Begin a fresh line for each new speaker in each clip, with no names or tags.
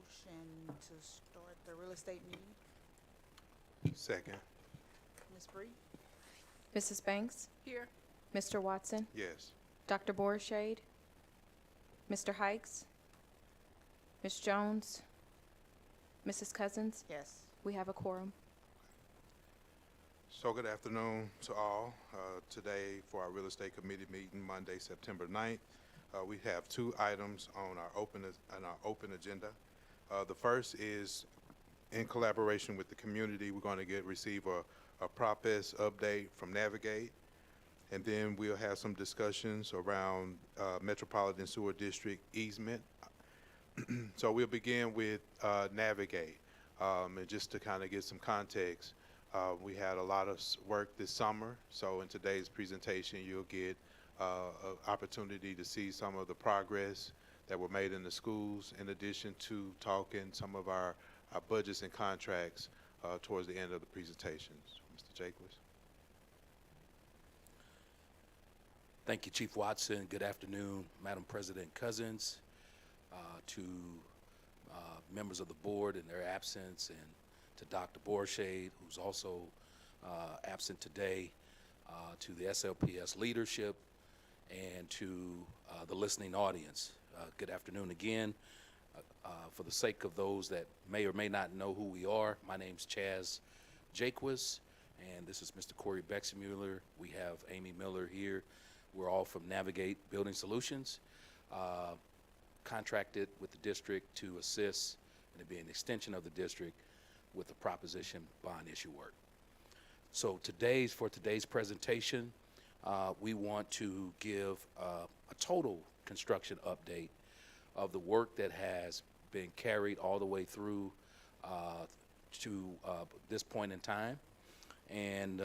motion to start the real estate meeting.
Second.
Ms. Bree?
Mrs. Banks?
Here.
Mr. Watson?
Yes.
Dr. Borshade? Mr. Hikes? Ms. Jones? Mrs. Cousins?
Yes.
We have a quorum.
So good afternoon to all. Today for our real estate committee meeting, Monday, September 9th, we have two items on our open agenda. The first is in collaboration with the community, we're going to receive a PropS update from Navigate, and then we'll have some discussions around Metropolitan Sewer District easement. So we'll begin with Navigate, and just to kind of get some context. We had a lot of work this summer, so in today's presentation, you'll get an opportunity to see some of the progress that were made in the schools, in addition to talking some of our budgets and contracts towards the end of the presentations. Mr. Jaquez.
Thank you, Chief Watson. Good afternoon, Madam President Cousins, to members of the board in their absence, and to Dr. Borshade, who's also absent today, to the SLPS leadership, and to the listening audience. Good afternoon again. For the sake of those that may or may not know who we are, my name's Chaz Jaquez, and this is Mr. Corey Bexmuller. We have Amy Miller here. We're all from Navigate Building Solutions, contracted with the district to assist and to be an extension of the district with the proposition bond issue work. So for today's presentation, we want to give a total construction update of the work that has been carried all the way through to this point in time. And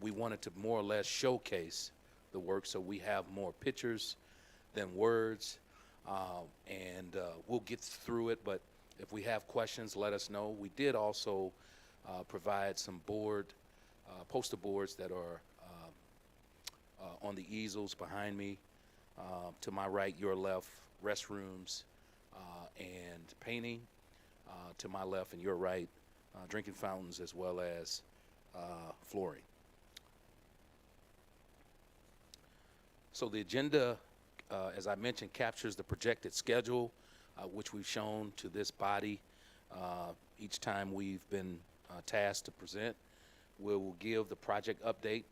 we wanted to more or less showcase the work, so we have more pictures than words, and we'll get through it, but if we have questions, let us know. We did also provide some poster boards that are on the easels behind me. To my right, your left, restrooms and painting. To my left and your right, drinking fountains as well as flooring. So the agenda, as I mentioned, captures the projected schedule, which we've shown to this body each time we've been tasked to present. We will give the project update,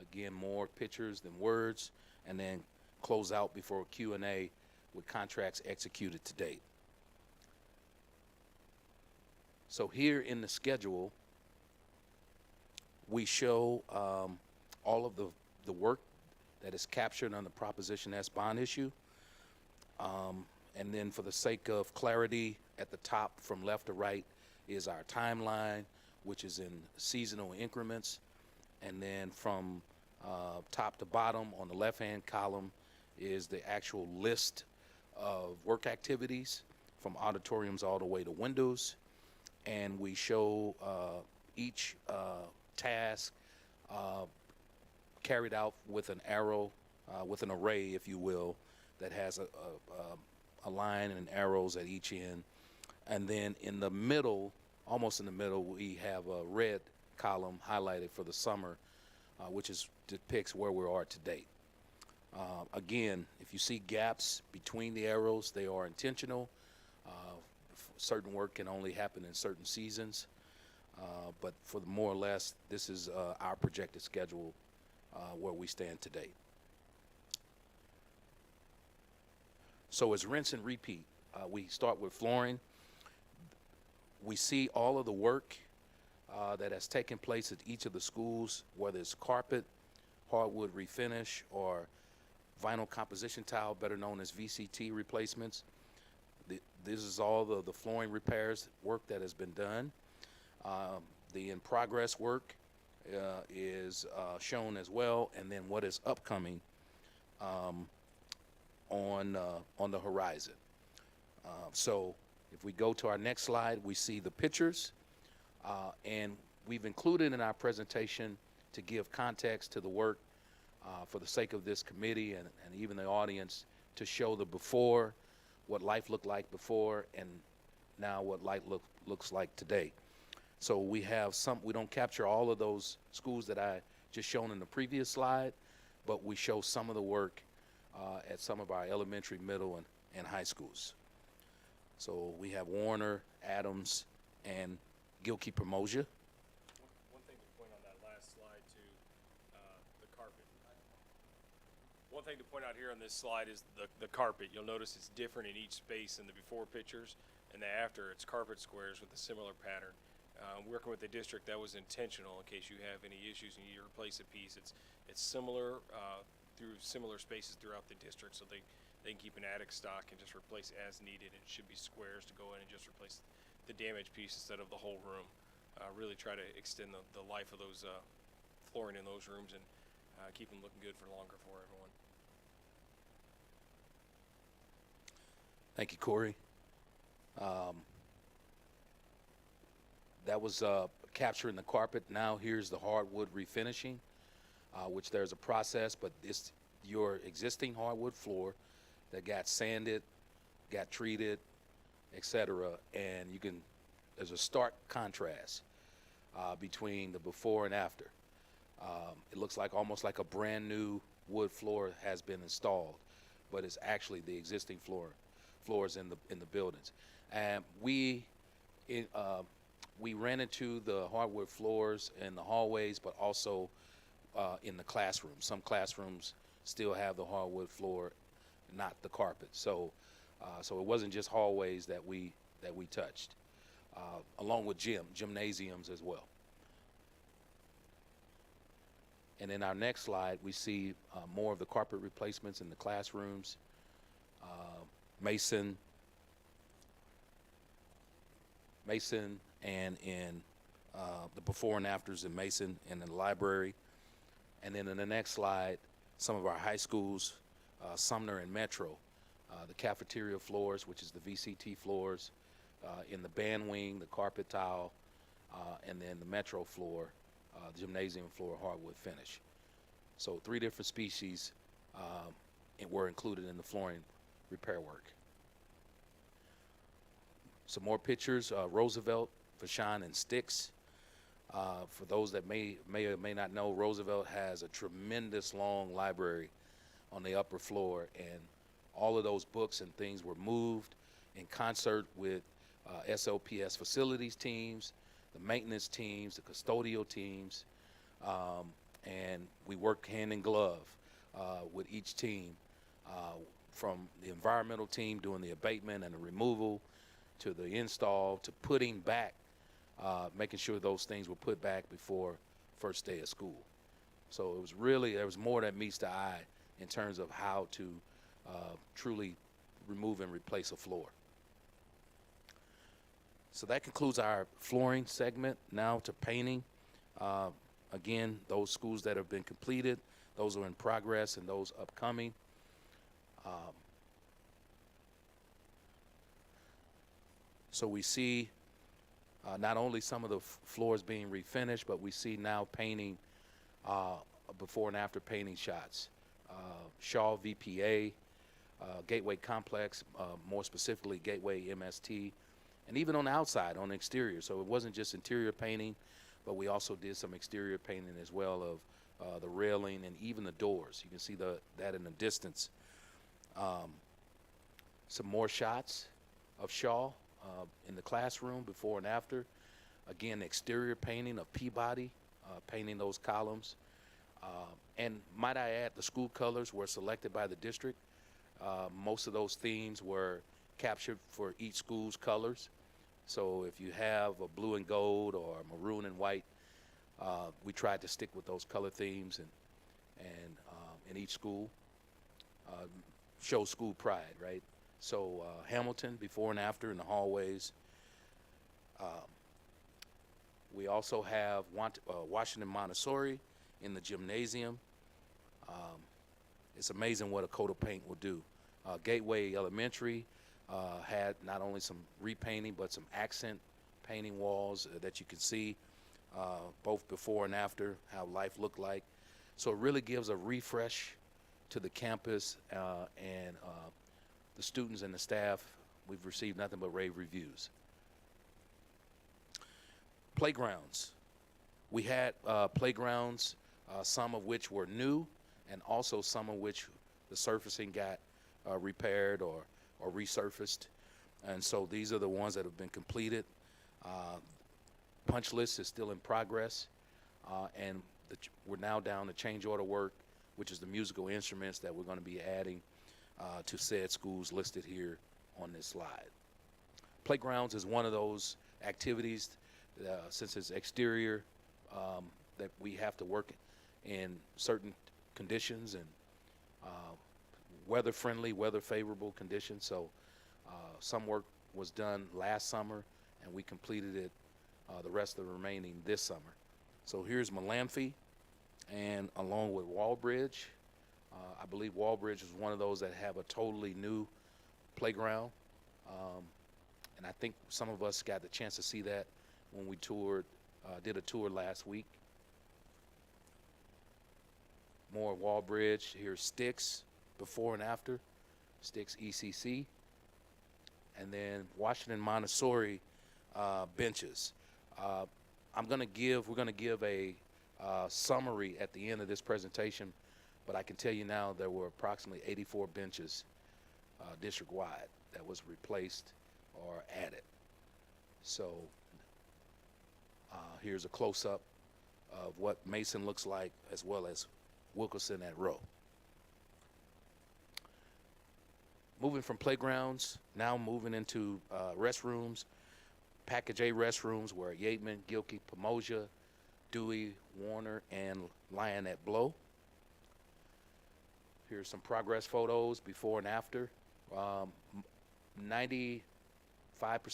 again, more pictures than words, and then close out before Q&A with contracts executed to date. So here in the schedule, we show all of the work that is captured on the Proposition S bond issue. And then for the sake of clarity, at the top from left to right is our timeline, which is in seasonal increments. And then from top to bottom on the left-hand column is the actual list of work activities from auditoriums all the way to windows. And we show each task carried out with an arrow, with an array, if you will, that has a line and arrows at each end. And then in the middle, almost in the middle, we have a red column highlighted for the summer, which depicts where we are to date. Again, if you see gaps between the arrows, they are intentional. Certain work can only happen in certain seasons, but for the more or less, this is our projected schedule where we stand today. So it's rinse and repeat. We start with flooring. We see all of the work that has taken place at each of the schools, whether it's carpet, hardwood refinish, or vinyl composition tile, better known as VCT replacements. This is all the flooring repairs work that has been done. The in-progress work is shown as well, and then what is upcoming on the horizon. So if we go to our next slide, we see the pictures, and we've included in our presentation to give context to the work for the sake of this committee and even the audience, to show the before, what life looked like before, and now what light looks like today. So we have some, we don't capture all of those schools that I just shown in the previous slide, but we show some of the work at some of our elementary, middle, and high schools. So we have Warner, Adams, and Gilkey Promosia.
One thing to point on that last slide too, the carpet. One thing to point out here on this slide is the carpet. You'll notice it's different in each space in the before pictures, and the after, it's carpet squares with a similar pattern. Working with the district, that was intentional in case you have any issues and you need to replace a piece. It's similar through similar spaces throughout the district, so they can keep an attic stock and just replace as needed. It should be squares to go in and just replace the damaged piece instead of the whole room. Really try to extend the life of those flooring in those rooms and keep them looking good for longer for everyone.
Thank you, Corey. That was capturing the carpet. Now here's the hardwood refinishing, which there's a process, but it's your existing hardwood floor that got sanded, got treated, etc. And you can, there's a stark contrast between the before and after. It looks like almost like a brand new wood floor has been installed, but it's actually the existing floors in the buildings. And we ran into the hardwood floors in the hallways, but also in the classrooms. Some classrooms still have the hardwood floor, not the carpet. So it wasn't just hallways that we touched, along with gymnasiums as well. And in our next slide, we see more of the carpet replacements in the classrooms. Mason, and in the before and afters in Mason and in the library. And then in the next slide, some of our high schools, Sumner and Metro, the cafeteria floors, which is the VCT floors, in the band wing, the carpet tile, and then the Metro floor, the gymnasium floor, hardwood finish. So 3 different species were included in the flooring repair work. Some more pictures, Roosevelt, Vashon, and Sticks. For those that may or may not know, Roosevelt has a tremendous long library on the upper floor, and all of those books and things were moved in concert with SLPS facilities teams, the maintenance teams, the custodial teams, and we work hand in glove with each team, from the environmental team doing the abatement and the removal, to the install, to putting back, making sure those things were put back before first day of school. So it was really, there was more that meets the eye in terms of how to truly remove and replace a floor. So that concludes our flooring segment. Now to painting. Again, those schools that have been completed, those are in progress, and those upcoming. So we see not only some of the floors being refinished, but we see now painting, before and after painting shots. Shaw VPA, Gateway Complex, more specifically Gateway MST, and even on the outside, on the exterior. So it wasn't just interior painting, but we also did some exterior painting as well of the railing and even the doors. You can see that in the distance. Some more shots of Shaw in the classroom before and after. Again, exterior painting of Peabody, painting those columns. And might I add, the school colors were selected by the district. Most of those themes were captured for each school's colors. So if you have a blue and gold or maroon and white, we tried to stick with those color themes and in each school, show school pride, right? So Hamilton, before and after in the hallways. We also have Washington Montessori in the gymnasium. It's amazing what a coat of paint will do. Gateway Elementary had not only some repainting, but some accent painting walls that you can see both before and after, how life looked like. So it really gives a refresh to the campus, and the students and the staff. We've received nothing but rave reviews. Playgrounds. We had playgrounds, some of which were new, and also some of which the surfacing got repaired or resurfaced. And so these are the ones that have been completed. Punch list is still in progress, and we're now down to change order work, which is the musical instruments that we're going to be adding to said schools listed here on this slide. Playgrounds is one of those activities, since it's exterior, that we have to work in certain conditions and weather-friendly, weather-favorable conditions. So some work was done last summer, and we completed it, the rest of the remaining this summer. So here's Malamphy, and along with Walbridge. I believe Walbridge is one of those that have a totally new playground. And I think some of us got the chance to see that when we toured, did a tour last week. More Walbridge. Here's Sticks, before and after. Sticks ECC. And then Washington Montessori benches. we're gonna give a summary at the end of this presentation, but I can tell you now there were approximately 84 benches district-wide that was replaced or added. So here's a close-up of what Mason looks like, as well as Wilkerson at Rowe. Moving from playgrounds, now moving into restrooms. Package A restrooms were Yateman, Gilkey, Pomosia, Dewey, Warner, and Lionette Blow. Here's some progress photos before and after. 95%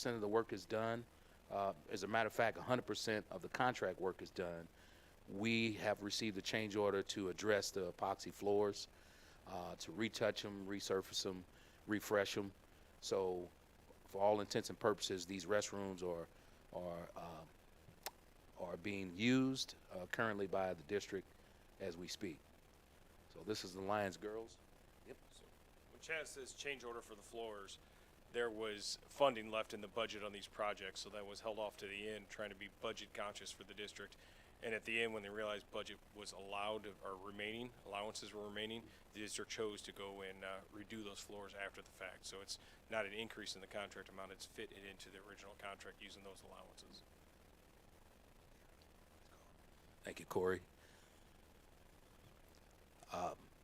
of the work is done. As a matter of fact, 100% of the contract work is done. We have received a change order to address the epoxy floors, to retouch them, resurface them, refresh them. So for all intents and purposes, these restrooms are being used currently by the district as we speak. So this is the Lions girls. Yep.
So when Chad says change order for the floors, there was funding left in the budget on these projects, so that was held off to the end, trying to be budget conscious for the district. And at the end, when they realized budget was allowed or remaining, allowances were remaining, the district chose to go and redo those floors after the fact. So it's not an increase in the contract amount, it's fit it into the original contract using those allowances.
Thank you, Corey.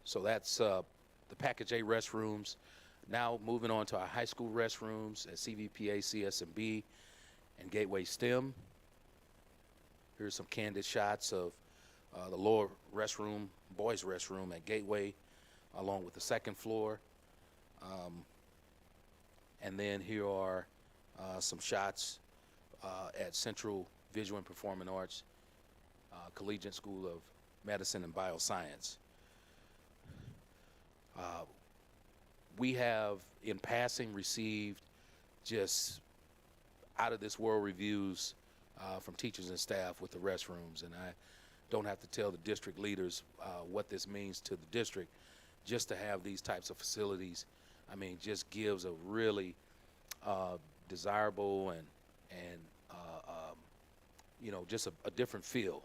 So that's the Package A restrooms. Now moving on to our high school restrooms at CVPA, CSMB, and Gateway STEM. Here's some candid shots of the lower restroom, boys' restroom at Gateway, along with the second floor. And then here are some shots at Central Visual and Performing Arts, Collegiate School of Medicine and Bioscience. We have, in passing, received just out of this world reviews from teachers and staff with the restrooms, and I don't have to tell the district leaders what this means to the district. Just to have these types of facilities, I mean, just gives a really desirable and you know, just a different feel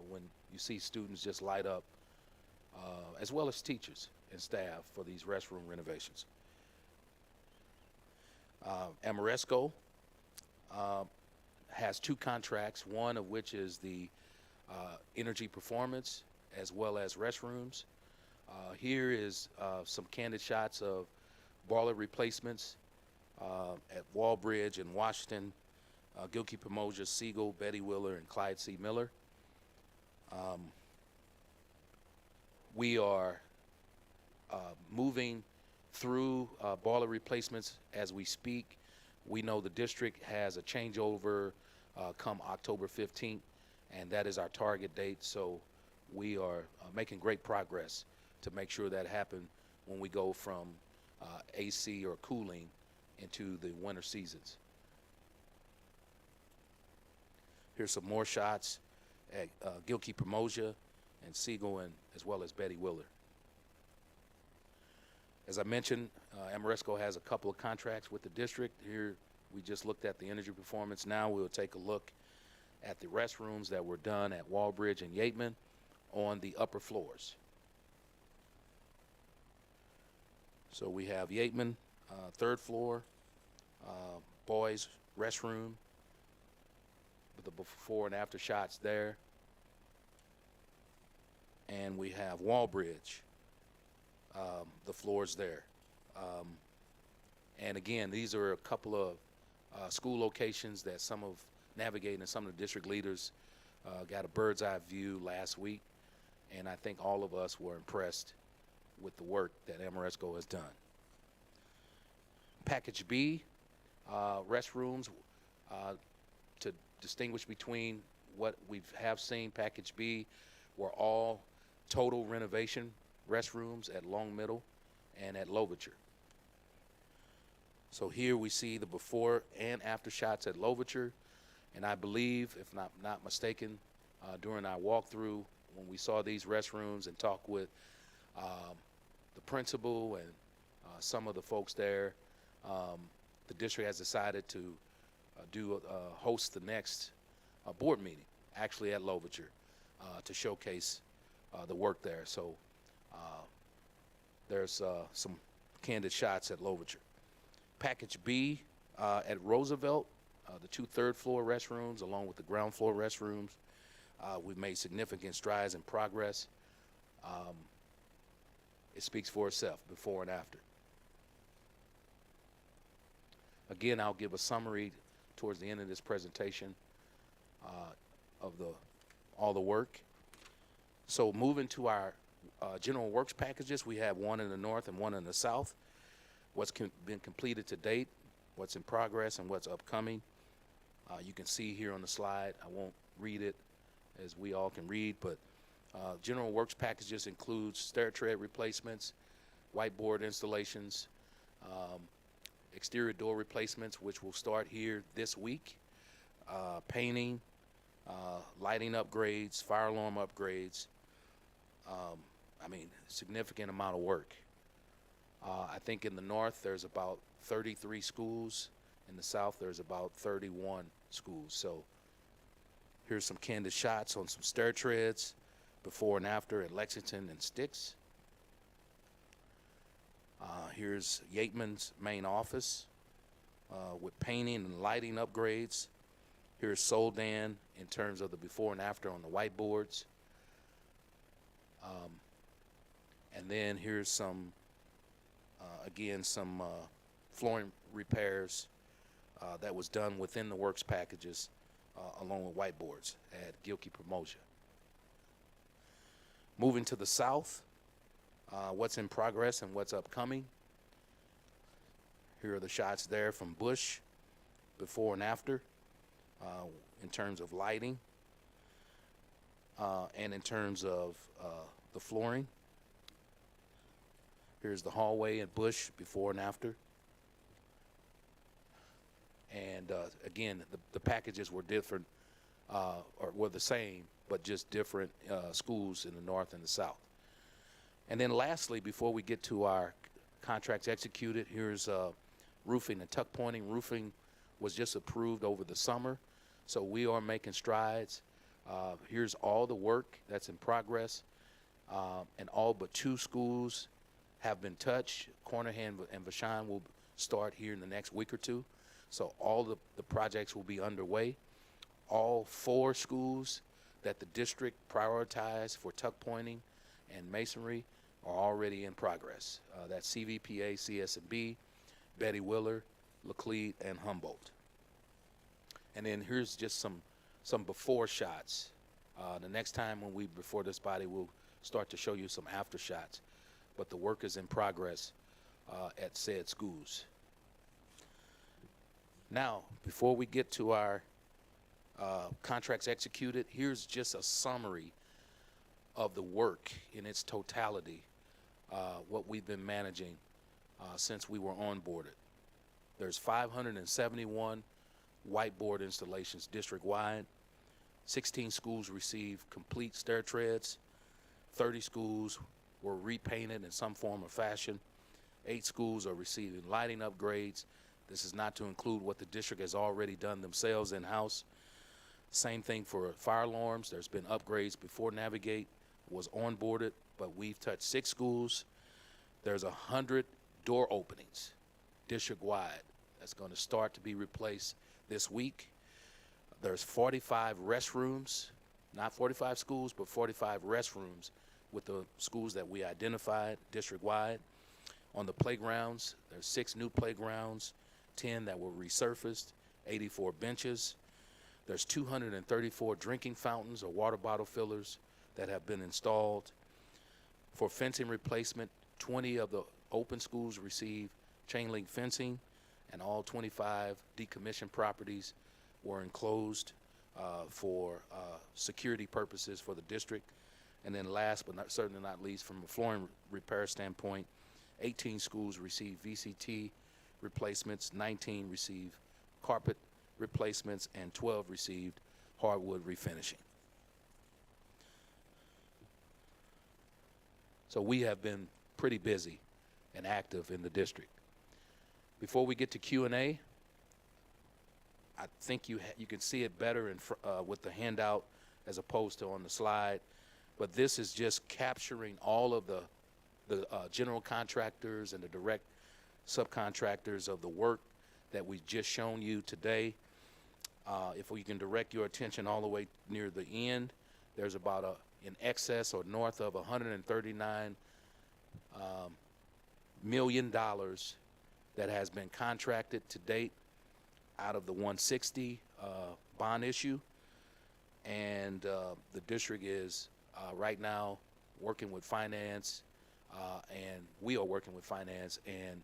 when you see students just light up, as well as teachers and staff, for these restroom renovations. Amoresco has two contracts, one of which is the energy performance as well as restrooms. Here is some candid shots of boiler replacements at Walbridge and Washington, Gilkey, Pomosia, Siegel, Betty Willer, and Clyde C. Miller. We are moving through boiler replacements as we speak. We know the district has a changeover come October 15th, and that is our target date. So we are making great progress to make sure that happens when we go from AC or cooling into the winter seasons. Here's some more shots at Gilkey, Pomosia, and Siegel, and as well as Betty Willer. As I mentioned, Amoresco has a couple of contracts with the district. Here we just looked at the energy performance. Now we'll take a look at the restrooms that were done at Walbridge and Yateman on the upper floors. So we have Yateman, third floor, boys restroom with the before and after shots there. And we have Walbridge, the floors there. And again, these are a couple of school locations that some of Navigate and some of the district leaders got a bird's eye view last week. And I think all of us were impressed with the work that Amoresco has done. Package B, restrooms, to distinguish between what we have seen, Package B were all total renovation restrooms at Long Middle and at Louverture. So here we see the before and after shots at Louverture, and I believe, if not mistaken, during our walkthrough, when we saw these restrooms and talked with the principal and some of the folks there, the district has decided to host the next board meeting, actually at Louverture, to showcase the work there. So there's some candid shots at Louverture. Package B at Roosevelt, the 2 third-floor restrooms along with the ground floor restrooms. We've made significant strides and progress. It speaks for itself, before and after. Again, I'll give a summary towards the end of this presentation of all the work. So moving to our general works packages, we have one in the north and one in the south. What's been completed to date, what's in progress, and what's upcoming. You can see here on the slide. I won't read it as we all can read, but general works packages include stair tread replacements, whiteboard installations, exterior door replacements, which will start here this week, painting, lighting upgrades, fire alarm upgrades. I mean, significant amount of work. I think in the north there's about 33 schools. In the south there's about 31 schools. So here's some candid shots on some stair treads before and after at Lexington and Styx. Here's Yateman's main office with painting and lighting upgrades. Here's Soldan in terms of the before and after on the whiteboards. And then here's some, again, some flooring repairs that was done within the works packages along with whiteboards at Gilkey Promotion. Moving to the south, what's in progress and what's upcoming. Here are the shots there from Bush, before and after, in terms of lighting and in terms of the flooring. Here's the hallway at Bush, before and after. And again, the packages were different, or were the same, but just different schools in the north and the south. And then lastly, before we get to our contracts executed, here's roofing and tuck pointing. Roofing was just approved over the summer, so we are making strides. Here's all the work that's in progress, and all but 2 schools have been touched. Cornerhan and Vashon will start here in the next week or 2. So all the projects will be underway. All 4 schools that the district prioritized for tuck pointing and masonry are already in progress. That's CVPA, CS&B, Betty Willer, Laclede, and Humboldt. And then here's just some before shots. The next time when we before this body, we'll start to show you some after shots. But the work is in progress at said schools. Now, before we get to our contracts executed, here's just a summary of the work in its totality, what we've been managing since we were onboarded. There's 571 whiteboard installations district-wide. 16 schools received complete stair treads. 30 schools were repainted in some form or fashion. 8 schools are receiving lighting upgrades. This is not to include what the district has already done themselves in-house. Same thing for fire alarms. There's been upgrades before Navigate was onboarded, but we've touched 6 schools. There's 100 door openings district-wide that's going to start to be replaced this week. There's 45 restrooms, not 45 schools, but 45 restrooms with the schools that we identified district-wide. On the playgrounds, there's 6 new playgrounds, 10 that were resurfaced, 84 benches. There's 234 drinking fountains or water bottle fillers that have been installed. For fencing replacement, 20 of the open schools receive chain link fencing, and all 25 decommissioned properties were enclosed for security purposes for the district. And then last but certainly not least, from a flooring repair standpoint, 18 schools received VCT replacements, 19 received carpet replacements, and 12 received hardwood refinishing. So we have been pretty busy and active in the district. Before we get to Q&A, I think you can see it better with the handout as opposed to on the slide. But this is just capturing all of the general contractors and the direct subcontractors of the work that we've just shown you today. If we can direct your attention all the way near the end, there's about in excess or north of $139 million that has been contracted to date out of the 160 bond issue. And the district is right now working with finance, and we are working with finance and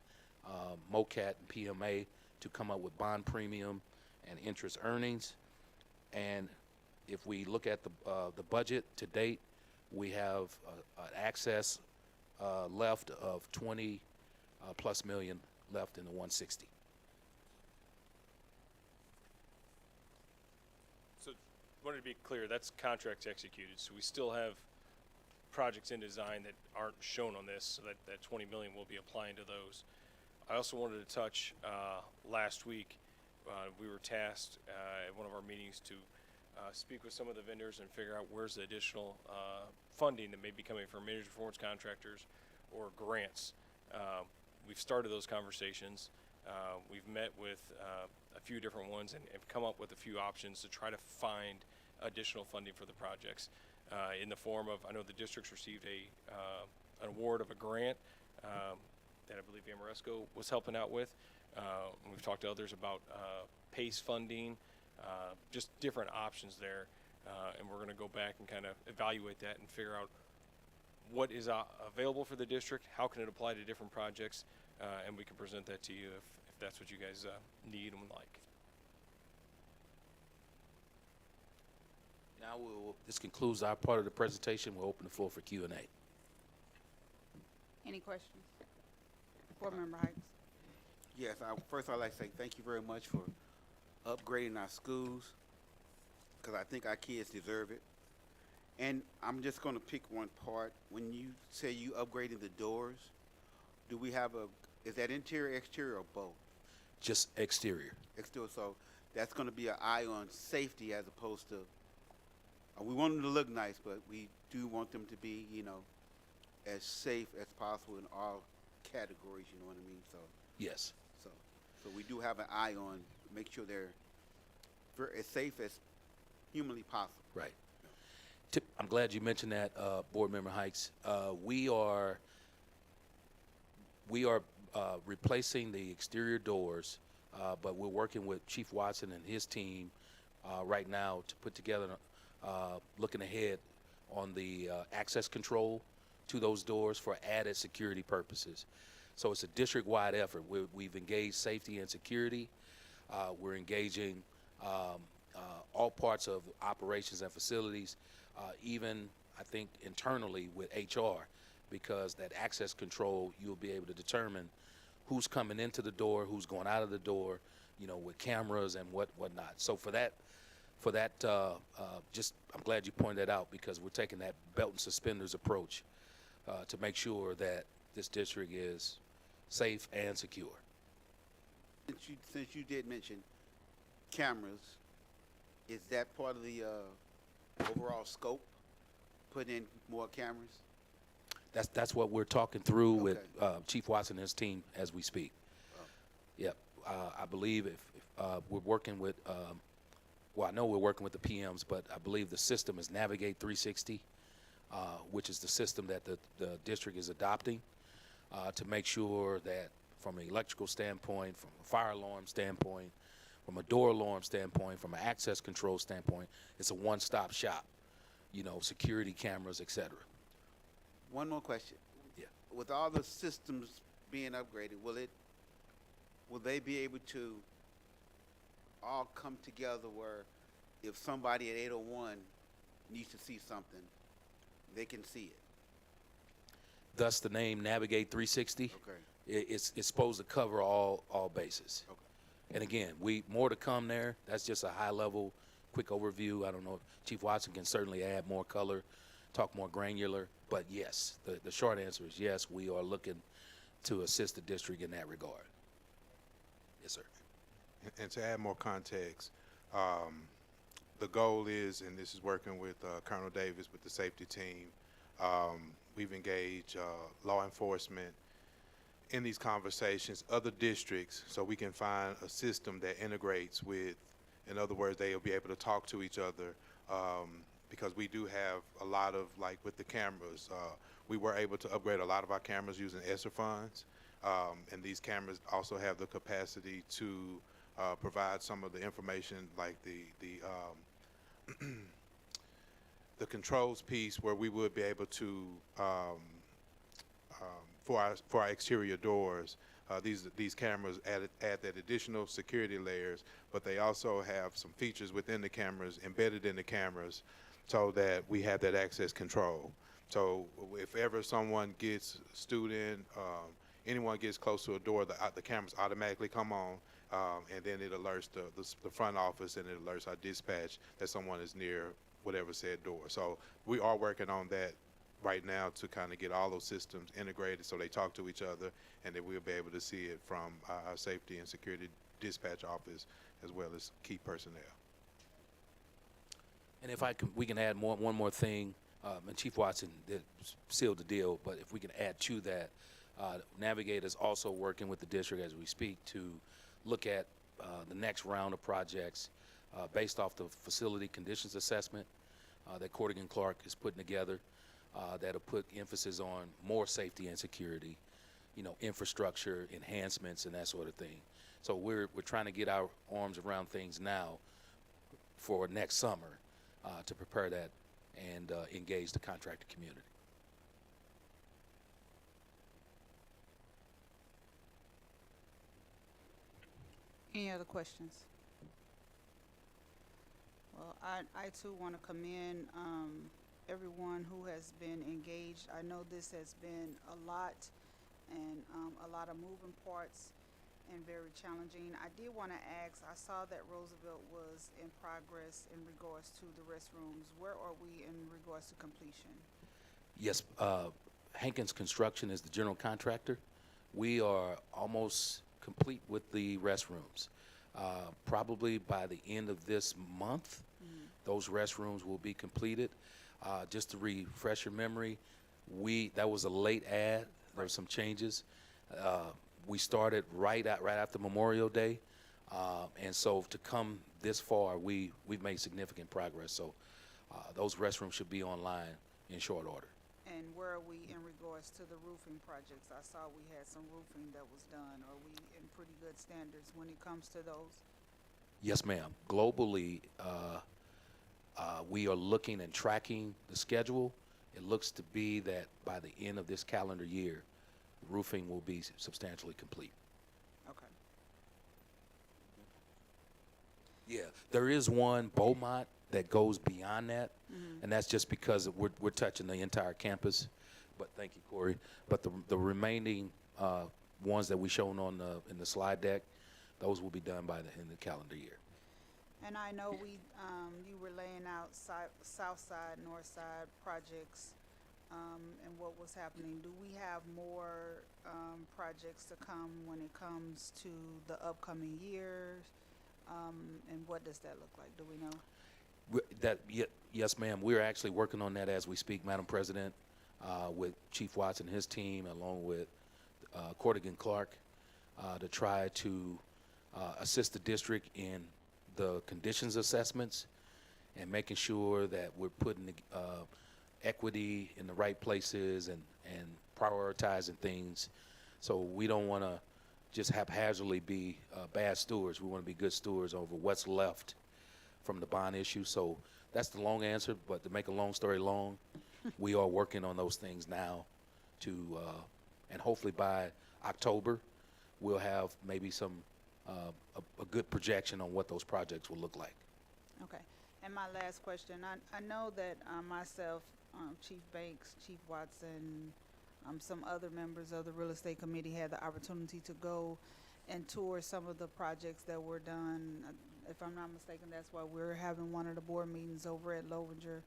MOCAT and PMA to come up with bond premium and interest earnings. And if we look at the budget to date, we have an access left of 20 plus million left in the 160.
So, wanted to be clear, that's contracts executed, so we still have projects in design that aren't shown on this, so that 20 million will be applying to those. I also wanted to touch, last week, we were tasked at one of our meetings to speak with some of the vendors and figure out where's the additional funding that may be coming from energy performance contractors or grants. We've started those conversations. We've met with a few different ones and have come up with a few options to try to find additional funding for the projects in the form of, I know the district's received an award of a grant that I believe Amoresco was helping out with. We've talked to others about PACE funding, just different options there. And we're going to go back and kind of evaluate that and figure out what is available for the district, how can it apply to different projects, and we can present that to you if that's what you guys need and would like.
Now this concludes our part of the presentation. We'll open the floor for Q&A.
Any questions? Board Member Hikes.
Yes, first I'd like to say thank you very much for upgrading our schools, because I think our kids deserve it. And I'm just going to pick one part. When you say you upgrading the doors, do we have is that interior, exterior, or both?
Just exterior.
Exterior, so that's going to be an eye on safety as opposed to, we want them to look nice, but we do want them to be, as safe as possible in all categories, you know what I mean? So
Yes.
So we do have an eye on, make sure they're as safe as humanly possible.
Right. I'm glad you mentioned that, Board Member Hikes. We are replacing the exterior doors, but we're working with Chief Watson and his team right now to put together, looking ahead on the access control to those doors for added security purposes. So it's a district-wide effort. We've engaged safety and security. We're engaging all parts of operations and facilities, even, I think, internally with HR, because that access control, you'll be able to determine who's coming into the door, who's going out of the door, with cameras and whatnot. So for that, I'm glad you pointed that out, because we're taking that belt and suspenders approach to make sure that this district is safe and secure.
Since you did mention cameras, is that part of the overall scope? Put in more cameras?
That's what we're talking through with
Okay.
Chief Watson and his team as we speak.
Oh.
Yep. I believe if we're working with, well, I know we're working with the PMs, but I believe the system is Navigate 360, which is the system that the district is adopting to make sure that from an electrical standpoint, from a fire alarm standpoint, from a door alarm standpoint, from an access control standpoint, it's a one-stop shop, you know, security cameras, et cetera.
One more question.
Yeah.
With all the systems being upgraded, will they be able to all come together where if somebody at 801 needs to see something, they can see it?
Thus the name Navigate 360.
Okay.
It's supposed to cover all bases.
Okay.
And again, more to come there. That's just a high level, quick overview. I don't know if Chief Watson can certainly add more color, talk more granular. But yes, the short answer is yes, we are looking to assist the district in that regard. Yes, sir.
And to add more context, the goal is, and this is working with Colonel Davis with the safety team, we've engaged law enforcement in these conversations, other districts, so we can find a system that integrates with, in other words, they'll be able to talk to each other, because we do have a lot of, like with the cameras, we were able to upgrade a lot of our cameras using ESSER funds, and these cameras also have the capacity to provide some of the information like the controls piece where we would be able to for our exterior doors, these cameras add that additional security layers, but they also have some features within the cameras embedded in the cameras so that we have that access control. So if ever someone gets student, anyone gets close to a door, the cameras automatically come on, and then it alerts the front office and it alerts our dispatch that someone is near whatever said door. So we are working on that right now to kind of get all those systems integrated so they talk to each other, and that we'll be able to see it from our safety and security dispatch office as well as key personnel.
And if we can add one more thing, and Chief Watson did seal the deal, but if we can add to that, Navigate is also working with the district as we speak to look at the next round of projects based off the facility conditions assessment that Cordigan Clark is putting together. That'll put emphasis on more safety and security, you know, infrastructure enhancements and that sort of thing. So we're trying to get our arms around things now for next summer to prepare that and engage the contractor community.
Any other questions? Well, I too want to commend everyone who has been engaged. I know this has been a lot and a lot of moving parts and very challenging. I did want to ask, I saw that Roosevelt was in progress in regards to the restrooms. Where are we in regards to completion?
Yes, Hankins Construction is the general contractor. We are almost complete with the restrooms. Probably by the end of this month, those restrooms will be completed. Just to refresh your memory, that was a late add. There were some changes. We started right after Memorial Day, and so to come this far, we've made significant progress. So those restrooms should be online in short order.
And where are we in regards to the roofing projects? I saw we had some roofing that was done. Are we in pretty good standards when it comes to those?
Yes, ma'am. Globally, we are looking and tracking the schedule. It looks to be that by the end of this calendar year, roofing will be substantially complete.
Okay.
Yeah, there is one, Beaumont, that goes beyond that, and that's just because we're touching the entire campus. But thank you, Corey. But the remaining ones that we shown in the slide deck, those will be done by the end of the calendar year.
And I know you were laying out south side, north side projects, and what was happening. Do we have more projects to come when it comes to the upcoming years? And what does that look like? Do we know?
Yes, ma'am. We're actually working on that as we speak, Madam President, with Chief Watts and his team, along with Corrigan Clark, to try to assist the district in the conditions assessments and making sure that we're putting equity in the right places and prioritizing things. So we don't want to just haphazardly be bad stewards. We want to be good stewards over what's left from the bond issue. So that's the long answer, but to make a long story long, we are working on those things now to, and hopefully by October, we'll have maybe some, a good projection on what those projects will look like.
Okay. And my last question, I know that myself, Chief Banks, Chief Watson, some other members of the Real Estate Committee had the opportunity to go and tour some of the projects that were done. If I'm not mistaken, that's why we're having one of the board meetings over at Lovinger,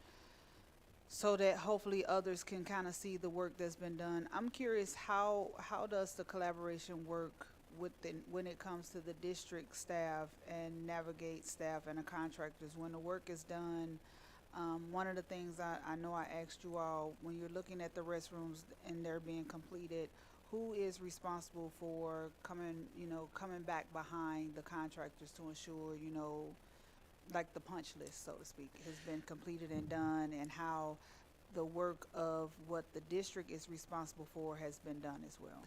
so that hopefully others can kind of see the work that's been done. I'm curious, how does the collaboration work when it comes to the district staff and Navigate staff and the contractors when the work is done? One of the things I know I asked you all, when you're looking at the restrooms and they're being completed, who is responsible for coming back behind the contractors to ensure, like the punch list, so to speak, has been completed and done, and how the work of what the district is responsible for has been done as well?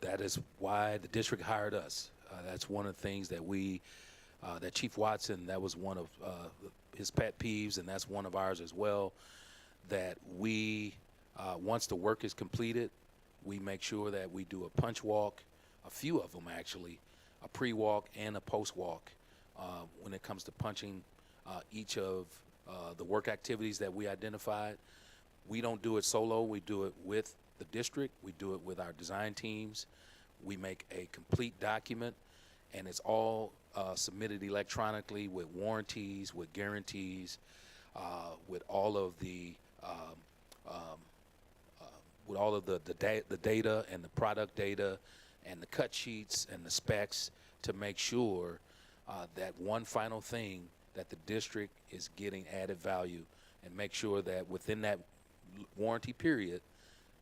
That is why the district hired us. That's one of the things that that Chief Watson, that was one of his pet peeves, and that's one of ours as well, that we, once the work is completed, we make sure that we do a punch walk, a few of them actually, a pre-walk and a post-walk, when it comes to punching each of the work activities that we identified. We don't do it solo. We do it with the district. We do it with our design teams. We make a complete document, and it's all submitted electronically with warranties, with guarantees, with all of the the data and the product data and the cut sheets and the specs to make sure that one final thing, that the district is getting added value, and make sure that within that warranty period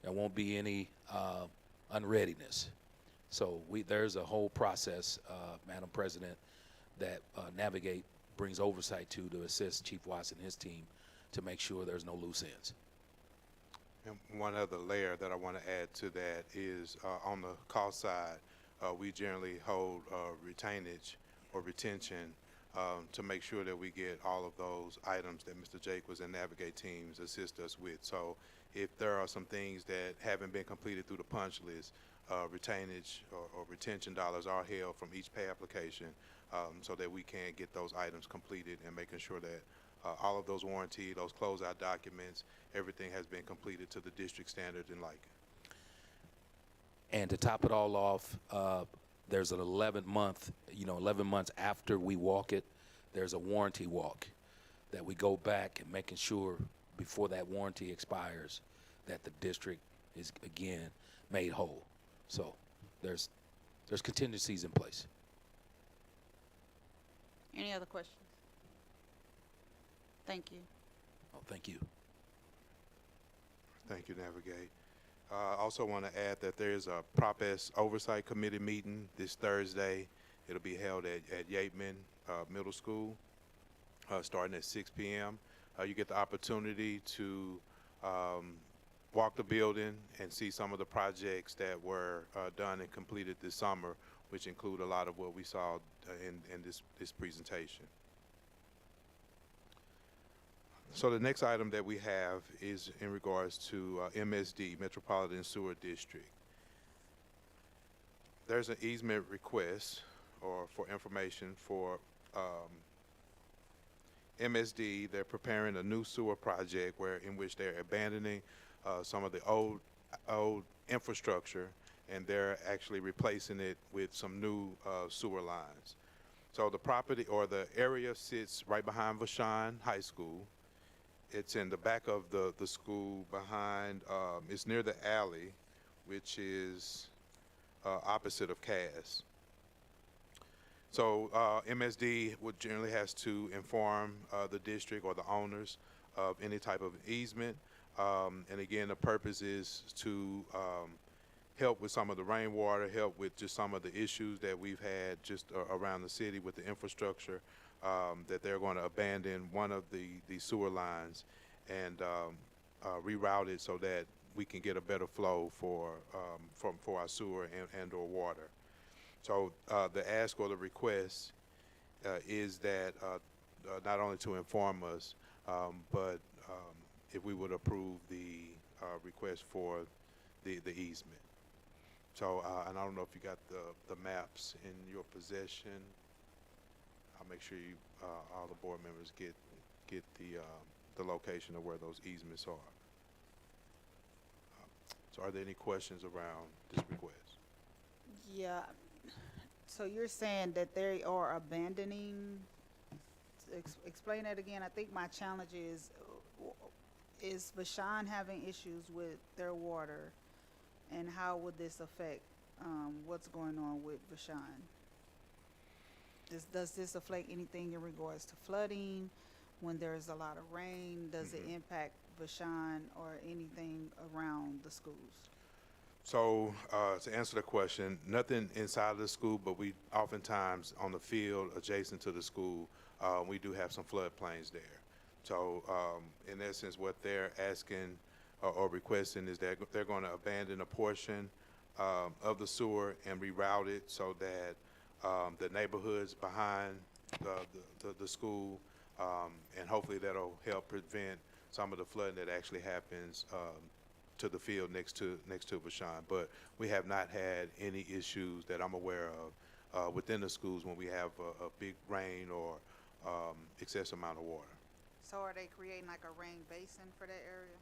there won't be any unreadiness. So there's a whole process, Madam President, that Navigate brings oversight to assist Chief Watson and his team to make sure there's no loose ends.
And one other layer that I want to add to that is on the cost side, we generally hold retainage or retention to make sure that we get all of those items that Mr. Jacobs and Navigate teams assist us with. So if there are some things that haven't been completed through the punch list, retainage or retention dollars are held from each pay application, so that we can get those items completed, and making sure that all of those warranty, those closeout documents, everything has been completed to the district standards and like.
And to top it all off, there's an 11 months after we walk it, there's a warranty walk that we go back and making sure before that warranty expires that the district is again made whole. So there's contingencies in place.
Any other questions? Thank you.
Oh, thank you.
Thank you, Navigate. I also want to add that there's a Prop S Oversight Committee meeting this Thursday. It'll be held at Yateman Middle School, starting at 6 p.m. You get the opportunity to walk the building and see some of the projects that were done and completed this summer, which include a lot of what we saw in this presentation. So the next item that we have is in regards to MSD, Metropolitan Sewer District. There's an easement request or for information for MSD. They're preparing a new sewer project in which they're abandoning some of the old infrastructure, and they're actually replacing it with some new sewer lines. So the property or the area sits right behind Vashon High School. It's in the back of the school behind, it's near the alley, which is opposite of Cass. So MSD would generally has to inform the district or the owners of any type of easement. And again, the purpose is to help with some of the rainwater, help with just some of the issues that we've had just around the city with the infrastructure, that they're going to abandon one of the sewer lines and reroute it so that we can get a better flow for our sewer and or water. So the ask or the request is that not only to inform us, but if we would approve the request for the easement. So, and I don't know if you got the maps in your possession. I'll make sure you, all the board members get the location of where those easements are. So are there any questions around this request?
Yeah, so you're saying that they are abandoning, explain that again. I think my challenge is Vashon having issues with their water, and how would this affect, what's going on with Vashon? Does this affect anything in regards to flooding, when there's a lot of rain? Does it impact Vashon or anything around the schools?
So to answer the question, nothing inside of the school, but we oftentimes on the field adjacent to the school, we do have some floodplains there. So in essence, what they're asking or requesting is that they're going to abandon a portion of the sewer and reroute it so that the neighborhoods behind the school, and hopefully that'll help prevent some of the flooding that actually happens to the field next to Vashon. But we have not had any issues that I'm aware of within the schools when we have a big rain or excessive amount of water.
So are they creating like a rain basin for that area?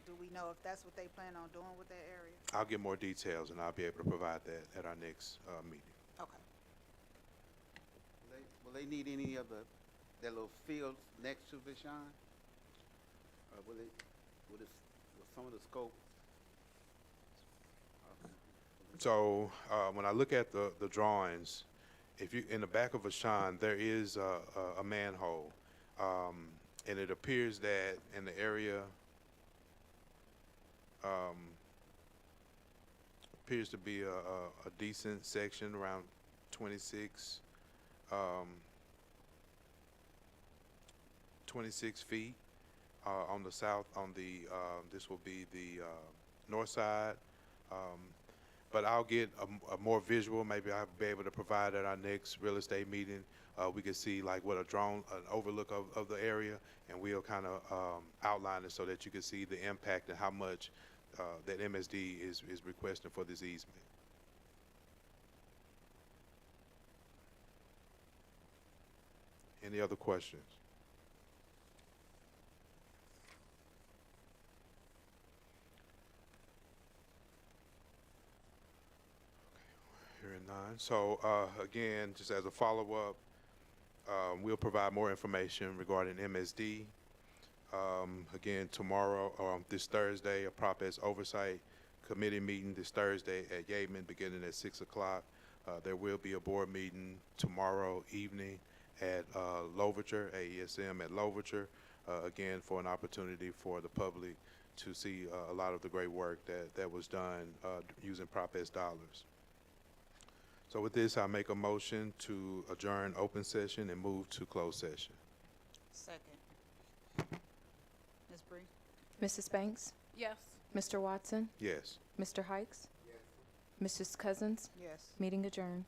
Do we know if that's what they plan on doing with that area?
I'll get more details and I'll be able to provide that at our next meeting.
Okay.
Will they need any of their little fields next to Vashon? Or will some of the scope? Okay.
So when I look at the drawings, if you in the back of Vashon, there is a manhole, and it appears that in the area appears to be a decent section around 26 feet on the south, on the this will be the north side, but I'll get a more visual. Maybe I'll be able to provide at our next real estate meeting. We can see like what an overlook of the area, and we'll kind of outline it so that you can see the impact and how much that MSD is requesting for this easement. Any other questions? Hearing none. So again, just as a follow-up, we'll provide more information regarding MSD. Again, tomorrow, or this Thursday, a Prop S Oversight Committee meeting this Thursday at Yeaman beginning at 6 o'clock. There will be a board meeting tomorrow evening at Louverture, AESM at Louverture, again, for an opportunity for the public to see a lot of the great work that was done using Prop S dollars. So with this, I make a motion to adjourn open session and move to closed session.
Second. Ms. Bree?
Mrs. Banks?
Yes.
Mr. Watson?
Yes.
Mr. Hikes? Mrs. Cousins?
Yes.
Meeting adjourned.